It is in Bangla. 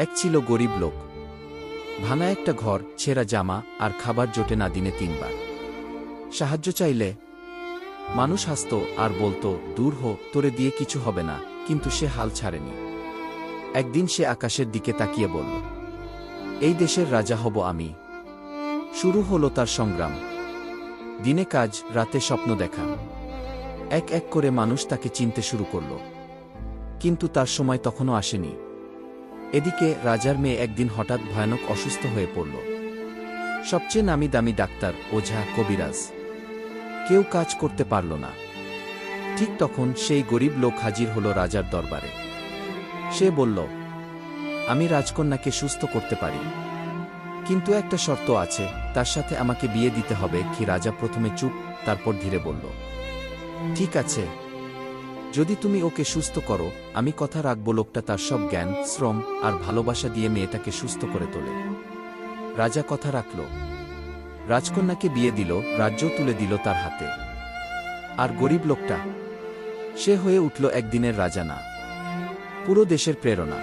এক ছিল গরিব লোক, ভাঙা একটা ঘর, ছেঁড়া জামা, আর খাবার জোটে না দিনে 3 বার। সাহায্য চাইলে মানুষ হাসত আর বলতো, দূর হো, তোরে দিয়ে কিছু হবে না। কিন্তু সে হাল ছাড়েনি। একদিন সে আকাশের দিকে তাকিয়ে বলল, এই দেশের রাজা হব আমি। শুরু হলো তার সংগ্রাম। দিনে কাজ, রাতে স্বপ্ন দেখা। এক এক করে মানুষ তাকে চিনতে শুরু করল। কিন্তু তার সময় তখনও আসেনি। এদিকে রাজার মেয়ে একদিন হঠাৎ ভয়ানক অসুস্থ হয়ে পড়ল। সবচেয়ে নামি দামি ডাক্তার, ওঝা, কবিরাজ, কেউ কাজ করতে পারল না। ঠিক তখন সেই গরিব লোক হাজির হল রাজার দরবারে। সে বলল, আমি রাজকন্যাকে সুস্থ করতে পারি, কিন্তু একটা শর্ত আছে, তার সাথে আমাকে বিয়ে দিতে হবে। কি? রাজা প্রথমে চুপ, তারপর ধীরে বলল, ঠিক আছে, যদি তুমি ওকে সুস্থ করো, আমি কথা রাখব লোকটা তার সব জ্ঞান, শ্রম আর ভালোবাসা দিয়ে মেয়েটাকে সুস্থ করে তোলে। রাজা কথা রাখল। রাজকন্যাকে বিয়ে দিল, রাজ্য তুলে দিল তার হাতে। আর গরিব লোকটা, সে হয়ে উঠল একদিনের রাজা না, পুরো দেশের প্রেরণা।